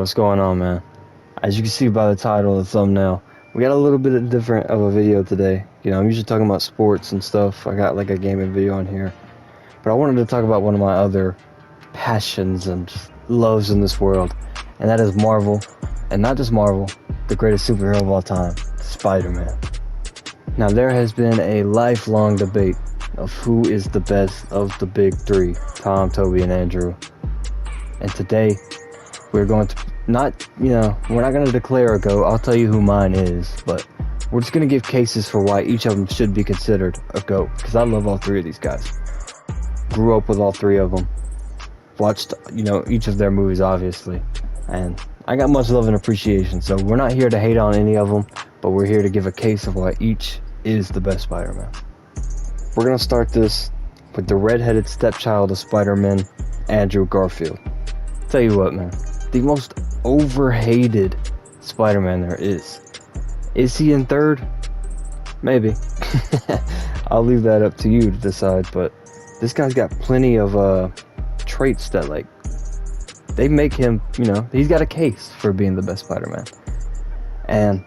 what's going on, man? As you can see by the title and the thumbnail, we got a little bit different of a video today. You know, I'm usually talking about sports and stuff. I got like a gaming video on here. But I wanted to talk about one of my other passions and loves in this world. And that is Marvel. And not just Marvel, the greatest superhero of all time, Spider-Man. Now, there has been a lifelong debate of who is the best of the big three, Tom, Toby, and Andrew. And today, we're going to we're not going to declare a GOAT. I'll tell you who mine is, but we're just going to give cases for why each of them should be considered a GOAT, because I love all three of these guys. Grew up with all three of them. Watched, each of their movies, obviously. And I got much love and appreciation, so we're not here to hate on any of them, but we're here to give a case of why each is the best Spider-Man. We're going to start this with the redheaded stepchild of Spider-Man, Andrew Garfield. Tell you what, man, the most overhated Spider-Man there is. Is he in third? Maybe. I'll leave that up to you to decide, but this guy's got plenty of traits that, they make him, he's got a case for being the best Spider-Man. And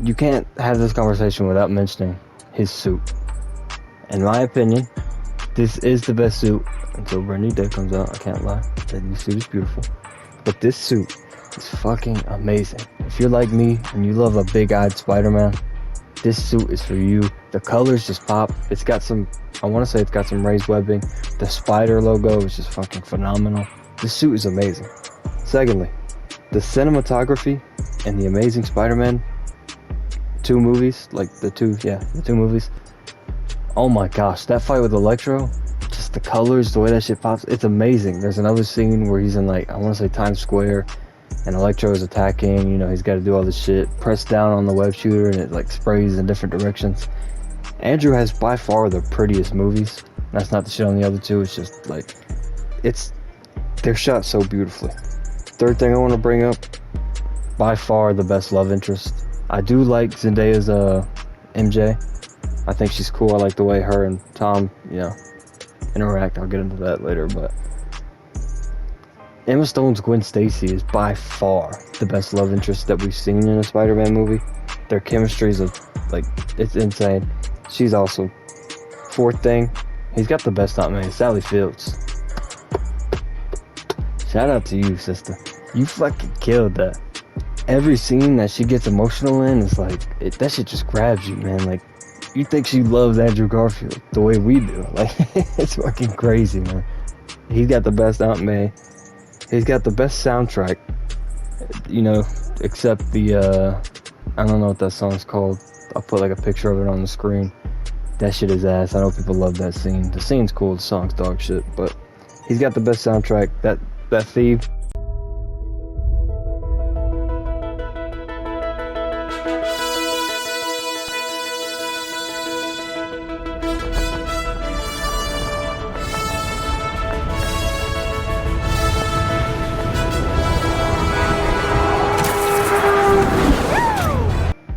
you can't have this conversation without mentioning his suit. In my opinion, this is the best suit until Rainy Day comes out. I can't lie. That new suit is beautiful. But this suit is fucking amazing. If you're like me and you love a big-eyed Spider-Man, this suit is for you. The colors just pop. It's got some, I want to say it's got some raised webbing. The spider logo is just fucking phenomenal. This suit is amazing. Secondly, the cinematography in the Amazing Spider-Man two movies, the two movies. Oh my gosh, that fight with Electro, just the colors, the way that shit pops, it's amazing. There's another scene where he's in I want to say Times Square, and Electro is attacking, he's got to do all this shit, press down on the web shooter, and it sprays in different directions. Andrew has by far the prettiest movies. That's not the shit on the other two, it's just they're shot so beautifully. Third thing I want to bring up, by far the best love interest. I do like Zendaya's MJ. I think she's cool. I like the way her and Tom, interact. I'll get into that later, but Emma Stone's Gwen Stacy is by far the best love interest that we've seen in a Spider-Man movie. Their chemistry is it's insane. She's awesome. Fourth thing, he's got the best Aunt May, Sally Fields. Shout out to you, sister. You fucking killed that. Every scene that she gets emotional in is that shit just grabs you, man. You think she loves Andrew Garfield the way we do. It's fucking crazy, man. He's got the best Aunt May. He's got the best soundtrack, except the, I don't know what that song's called. I'll put a picture of it on the screen. That shit is ass. I know people love that scene. The scene's cool, the song's dog shit, but he's got the best soundtrack. That theme.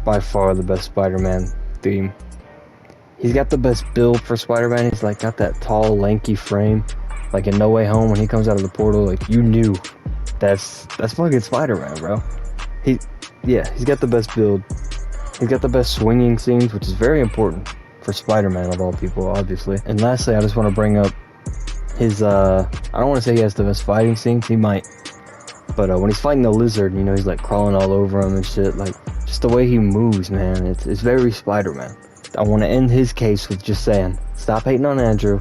By far the best Spider-Man theme. He's got the best build for Spider-Man. He's got that tall, lanky frame. In No Way Home, when he comes out of the portal, you knew that's fucking Spider-Man, bro. He's got the best build. He's got the best swinging scenes, which is very important for Spider-Man of all people, obviously. And lastly, I just want to bring up his, I don't want to say he has the best fighting scenes, he might. But when he's fighting the lizard, he's crawling all over him and shit, just the way he moves, man, it's very Spider-Man. I want to end his case with just saying, stop hating on Andrew.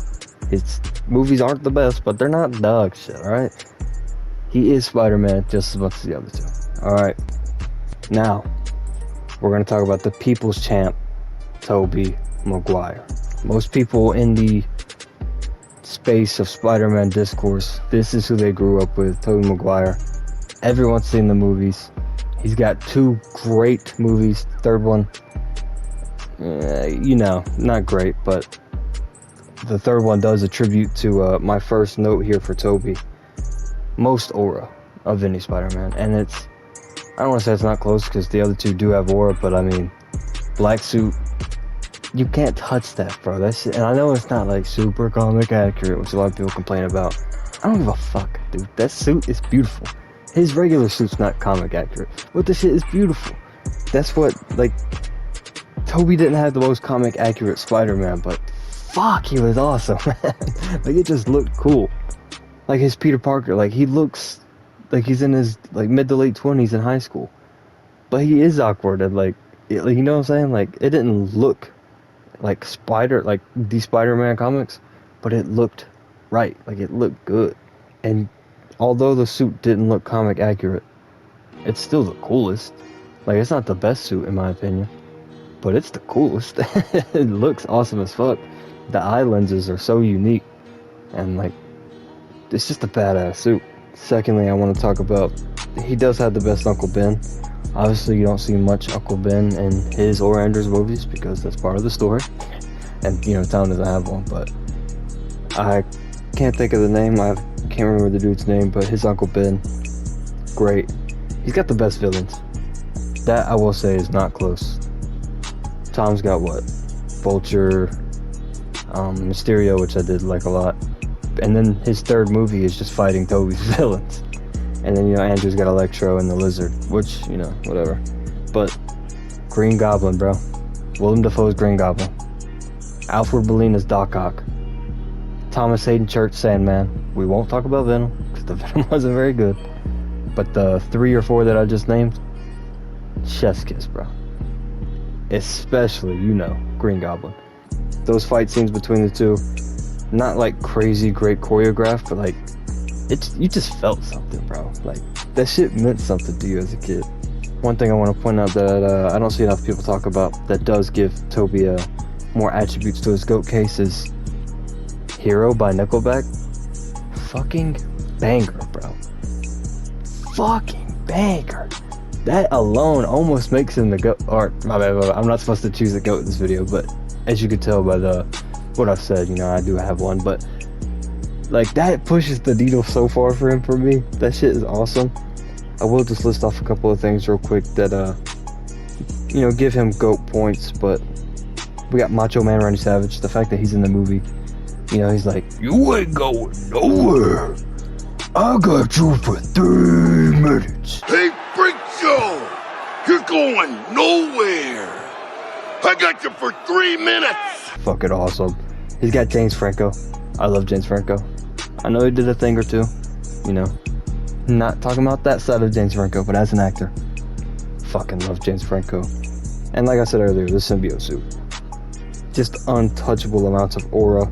His movies aren't the best, but they're not dog shit, alright? He is Spider-Man just as much as the other two. Alright, now, we're going to talk about the people's champ, Tobey Maguire. Most people in the space of Spider-Man discourse, this is who they grew up with, Tobey Maguire. Everyone's seen the movies. He's got two great movies. Third one, not great, but the third one does attribute to my first note here for Tobey. Most aura of any Spider-Man. And I don't want to say it's not close because the other two do have aura, but black suit, you can't touch that, bro. And I know it's not super comic accurate, which a lot of people complain about. I don't give a fuck, dude. That suit is beautiful. His regular suit's not comic accurate, but the shit is beautiful. That's what, like, Tobey didn't have the most comic accurate Spider-Man, but fuck, he was awesome, man. Like, it just looked cool. Like, his Peter Parker, like, he looks like he's in his, like, mid to late 20s in high school. But he is awkward, and, like, you know what I'm saying? Like, it didn't look like the Spider-Man comics, but it looked right. Like, it looked good. And although the suit didn't look comic accurate, it's still the coolest. Like, it's not the best suit, in my opinion, but it's the coolest. It looks awesome as fuck. The eye lenses are so unique, and, like, it's just a badass suit. Secondly, I want to talk about, he does have the best Uncle Ben. Obviously, you don't see much Uncle Ben in his or Andrew's movies because that's part of the story. And, you know, Tom doesn't have one, but I can't think of the name. I can't remember the dude's name, but his Uncle Ben, great. He's got the best villains. That, I will say, is not close. Tom's got what? Vulture, Mysterio, which I did like a lot. And then his third movie is just fighting Tobey's villains. And then, you know, Andrew's got Electro and the Lizard, which, you know, whatever. But Green Goblin, bro. Willem Dafoe's Green Goblin. Alfred Molina's Doc Ock. Thomas Hayden Church Sandman. We won't talk about Venom, because the Venom wasn't very good. But the 3 or 4 that I just named, chef's kiss, bro. Especially, you know, Green Goblin. Those fight scenes between the two, not like crazy great choreographed, but like, you just felt something, bro. Like, that shit meant something to you as a kid. One thing I want to point out that I don't see enough people talk about that does give Tobey more attributes to his GOAT case is Hero by Nickelback. Fucking banger, bro. Fucking banger. That alone almost makes him the GOAT. Or, my bad, I'm not supposed to choose the GOAT in this video, but as you could tell by what I've said, you know, I do have one, but like, that pushes the needle so far for him for me. That shit is awesome. I will just list off a couple of things real quick that, you know, give him GOAT points, but we got Macho Man Randy Savage. The fact that he's in the movie, you know, he's like, you ain't going nowhere. I got you for 3 minutes. Hey, Freak Show! You're going nowhere. I got you for 3 minutes. Fucking awesome. He's got James Franco. I love James Franco. I know he did a thing or two, you know. Not talking about that side of James Franco, but as an actor, fucking love James Franco. And like I said earlier, the symbiote suit. Just untouchable amounts of aura.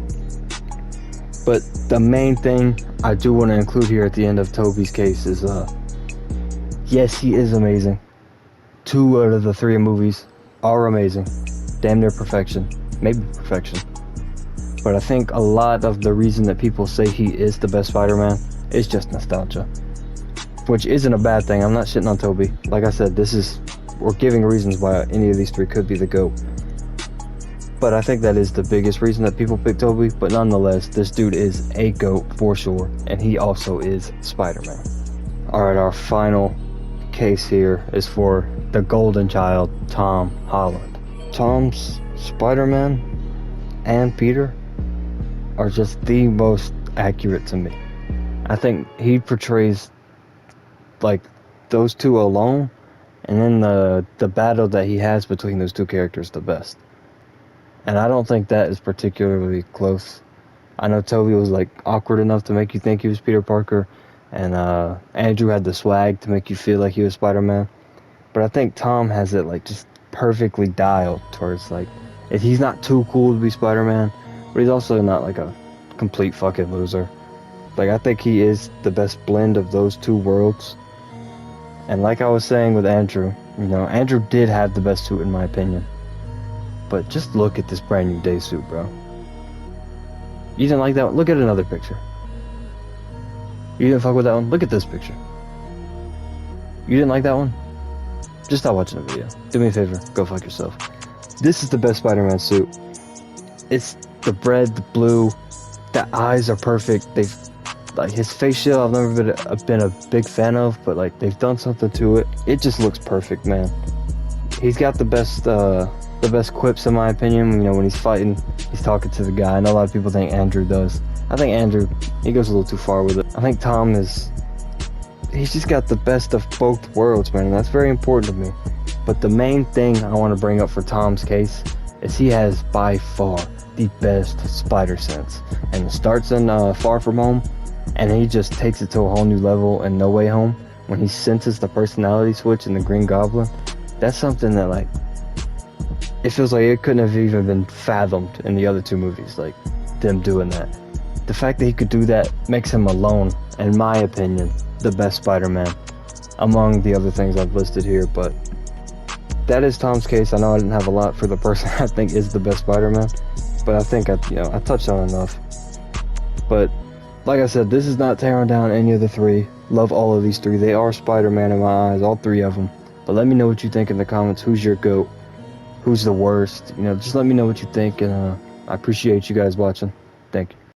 But the main thing I do want to include here at the end of Tobey's case is, yes, he is amazing. 2 out of the 3 movies are amazing. Damn near perfection. Maybe perfection. But I think a lot of the reason that people say he is the best Spider-Man is just nostalgia. Which isn't a bad thing. I'm not shitting on Tobey. Like I said, we're giving reasons why any of these 3 could be the GOAT. But I think that is the biggest reason that people pick Tobey. But nonetheless, this dude is a GOAT for sure. And he also is Spider-Man. Alright, our final case here is for the golden child, Tom Holland. Tom's Spider-Man and Peter are just the most accurate to me. I think he portrays, like, those 2 alone, and then the battle that he has between those 2 characters the best. And I don't think that is particularly close. I know Tobey was, like, awkward enough to make you think he was Peter Parker, and Andrew had the swag to make you feel like he was Spider-Man. But I think Tom has it, like, just perfectly dialed towards, like, if he's not too cool to be Spider-Man, but he's also not, like, a complete fucking loser. Like, I think he is the best blend of those 2 worlds. And like I was saying with Andrew, you know, Andrew did have the best suit in my opinion. But just look at this brand new day suit, bro. You didn't like that one? Look at another picture. You didn't fuck with that one? Look at this picture. You didn't like that one? Just stop watching the video. Do me a favor, go fuck yourself. This is the best Spider-Man suit. It's the red, the blue, the eyes are perfect. They've, like, his face shield I've never been a big fan of, but like, they've done something to it. It just looks perfect, man. He's got the best quips in my opinion. You know, when he's fighting, he's talking to the guy. I know a lot of people think Andrew does. I think Andrew, he goes a little too far with it. I think Tom is he's just got the best of both worlds, man, and that's very important to me. But the main thing I want to bring up for Tom's case is he has by far the best spider sense. And it starts in Far From Home, and he just takes it to a whole new level in No Way Home when he senses the personality switch in the Green Goblin. That's something that, like, it feels like it couldn't have even been fathomed in the other two movies, like, them doing that. The fact that he could do that makes him alone, in my opinion, the best Spider-Man among the other things I've listed here. But that is Tom's case. I know I didn't have a lot for the person I think is the best Spider-Man, but I think I touched on enough. But like I said, this is not tearing down any of the three. Love all of these three. They are Spider-Man in my eyes, all three of them. But let me know what you think in the comments. Who's your GOAT? Who's the worst? Just let me know what you think, and I appreciate you guys watching. Thank you.